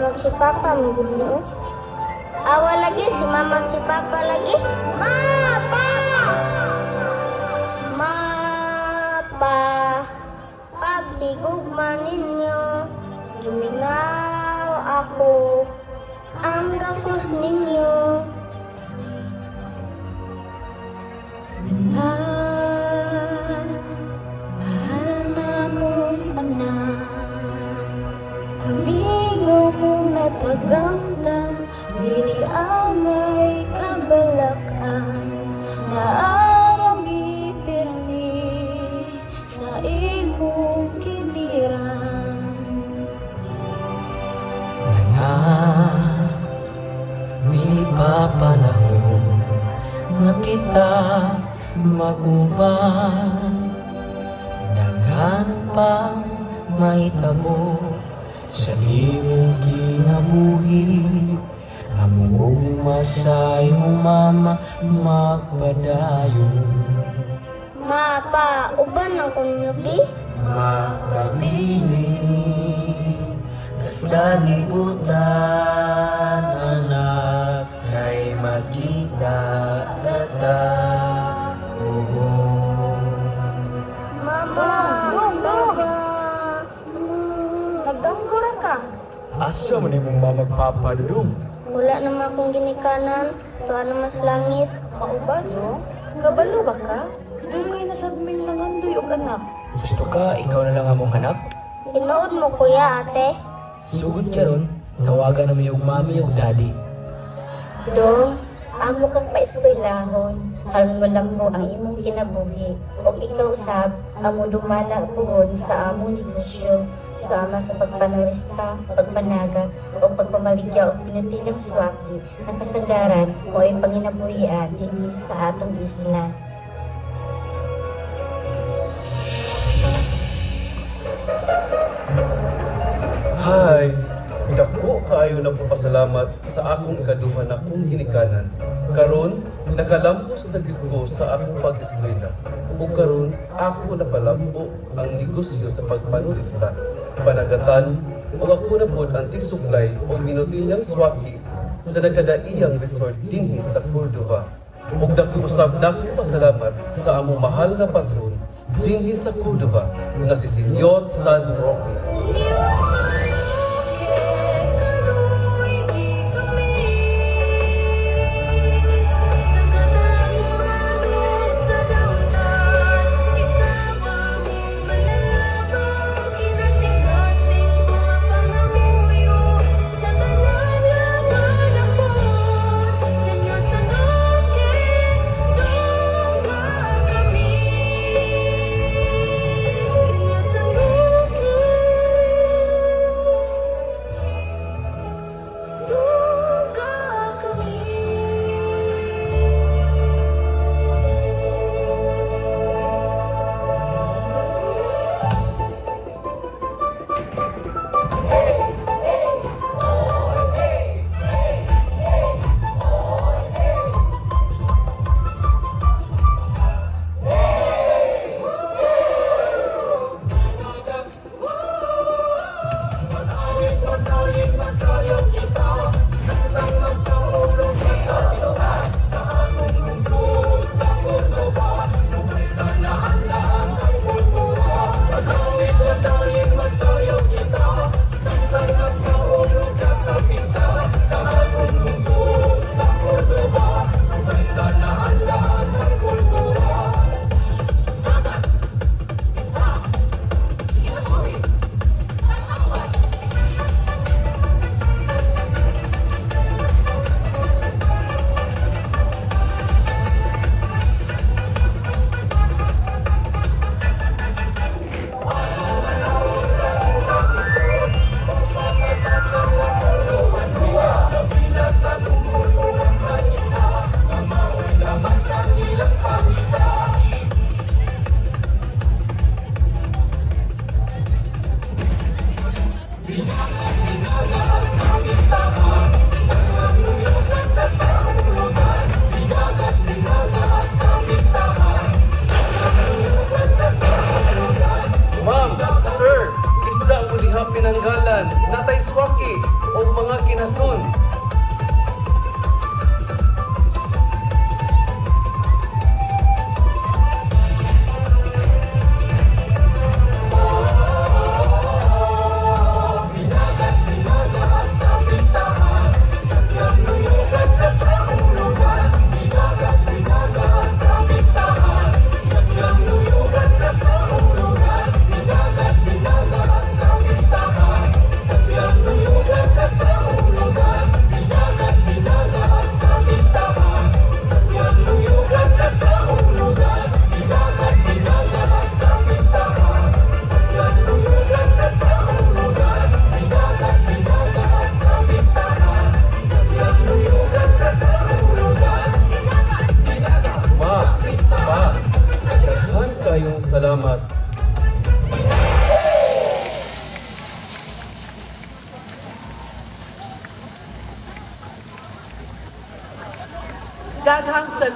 mama si papa menggunung. Awal lagi si mama si papa lagi. Mapa paghigugma ninyo, gimingaw ako ang gakos ninyo. Mahal na mong anak, kamigo mong natagang na diniangay kabalakan, naarami pirmi sa imong kiniran. Anak, di pa panahon na kita mag-uban, daghan pang mahitabo sa imong kinabuhi. Among masayo mama magpadayon, Mapa, uban ang kunyugi. magpabilin kas kalibutan, anak kay magkita rata. Mama, baba. Nagdanggura ka. Asa man imong mamagpapa dudong? Wala naman akong ginikanan. Tuwa naman sa langit. Mauban no? Kabalo ba ka? Dugay na sa aming nangandoy og anak. Gusto ka, ikaw na lang among hanap? Tinuod mo kuya ate. Sugod ka ron, tawagan na mo yung mami o daddy. Dong, amo kang paeskwelahon, aron malambo ang imong kinabuhi. O ikaw sab, amo dumala puhon sa among negosyo, sama sa pagpanalista, pagpanagat, o pagpamaligya o pinutilang swaki, ang kasagaran o ay panginabuhian dinhi sa atong isla. Hay, dako kaayo na po pasalamat sa akong ikaduha na kong ginikanan. Karon, nakalampos na gyud ko sa akong pag-eskwela. O karon, ako na palambo ang negosyo sa pagpanulista, panagatan, o ako na po ang tigsuklay o minutilyang swaki sa nagkadaiyang resort dinhi sa Cordova. O dako usab dako pasalamat sa among mahal na patron dinhi sa Cordova nga si Senyor San Roque. pinanggalan, natay swaki, o mga kinason. Ma, Pa, daghan kayong salamat. Daghang salamat.